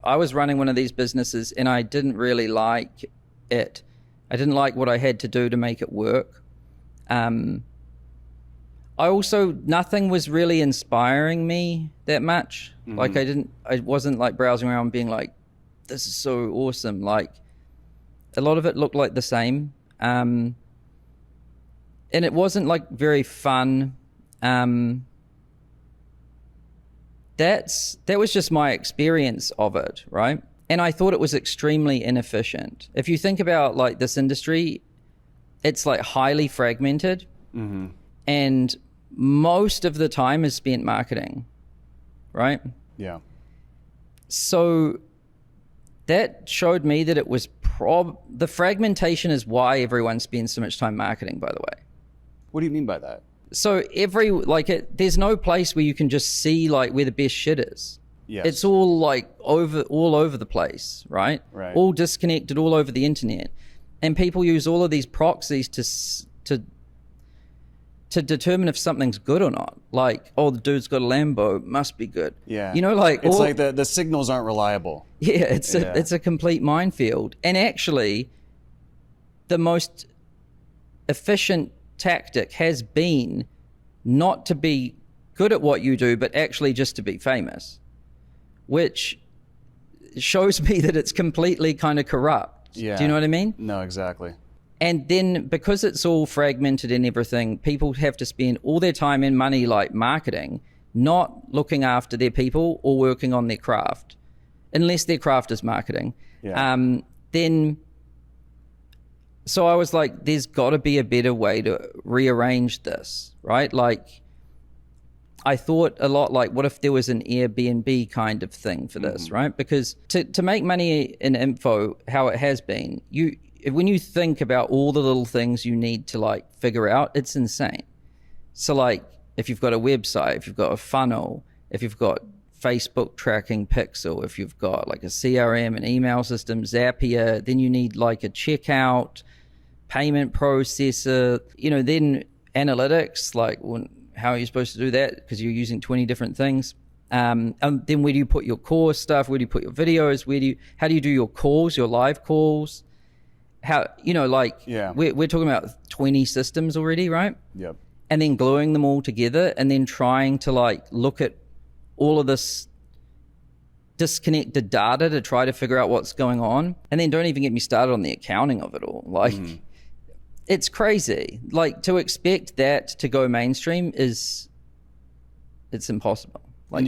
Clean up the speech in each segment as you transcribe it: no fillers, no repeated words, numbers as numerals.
I was running one of these businesses and I didn't really like it. I didn't like what I had to do to make it work. Nothing was really inspiring me that much. Mm-hmm. Like I wasn't like browsing around being like, this is so awesome. Like a lot of it looked like the same. And it wasn't like very fun. That was just my experience of it, right? And I thought it was extremely inefficient. If you think about like this industry, it's like highly fragmented, mm-hmm. and most of the time is spent marketing, right? Yeah. So that showed me that it was the fragmentation is why everyone spends so much time marketing, by the way. What do you mean by that? So there's no place where you can just see like where the best shit is. Yes. It's all like all over the place, right? Right. All disconnected all over the internet. And people use all of these proxies to determine if something's good or not. Like, oh, the dude's got a Lambo, must be good. Yeah. You know, like it's like the signals aren't reliable. Yeah, it's a complete minefield. And actually, the most efficient tactic has been not to be good at what you do, but actually just to be famous, which shows me that it's completely kind of corrupt. Yeah. Do you know what I mean? No, exactly. And then because it's all fragmented and everything, people have to spend all their time and money like marketing, not looking after their people or working on their craft, unless their craft is marketing. Yeah. So I was like, there's got to be a better way to rearrange this, right? Like, I thought a lot like, what if there was an Airbnb kind of thing for this, mm-hmm. right? Because to make money in info, how it has been, when you think about all the little things you need to like figure out, it's insane. So like, if you've got a website, if you've got a funnel, if you've got Facebook tracking pixel, if you've got like a CRM, an email system, Zapier, then you need like a checkout, payment processor, then analytics, like how are you supposed to do that? Because you're using 20 different things. And then where do you put your core stuff? Where do you put your videos? How do you do your calls, your live calls? We're talking about 20 systems already, right? Yep. And then gluing them all together and then trying to like look at all of this disconnected data to try to figure out what's going on. And then don't even get me started on the accounting of it all. Like, it's crazy. Like, to expect that to go mainstream it's impossible. Like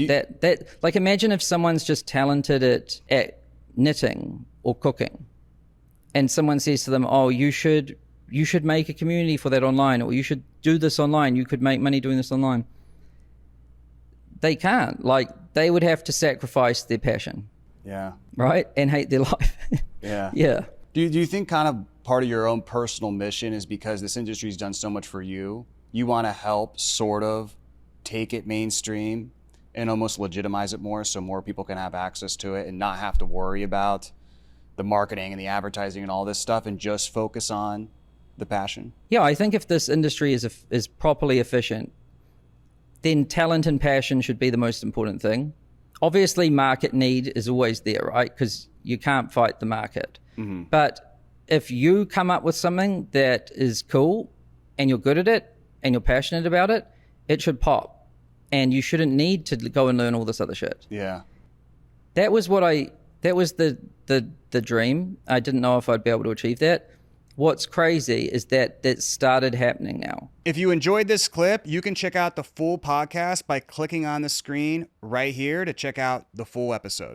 like imagine if someone's just talented at knitting or cooking, and someone says to them, oh, you should make a community for that online, or you should do this online. You could make money doing this online. They can't. Like, they would have to sacrifice their passion. Yeah. Right? And hate their life. Yeah. Yeah. Do you think kind of part of your own personal mission is because this industry's done so much for you, you want to help sort of take it mainstream and almost legitimize it more so more people can have access to it and not have to worry about the marketing and the advertising and all this stuff and just focus on the passion? Yeah, I think if this industry is properly efficient, then talent and passion should be the most important thing. Obviously, market need is always there, right? Because you can't fight the market. Mm-hmm. But if you come up with something that is cool and you're good at it and you're passionate about it, it should pop. And you shouldn't need to go and learn all this other shit. Yeah. That was the dream. I didn't know if I'd be able to achieve that. What's crazy is that started happening now. If you enjoyed this clip, you can check out the full podcast by clicking on the screen right here to check out the full episode.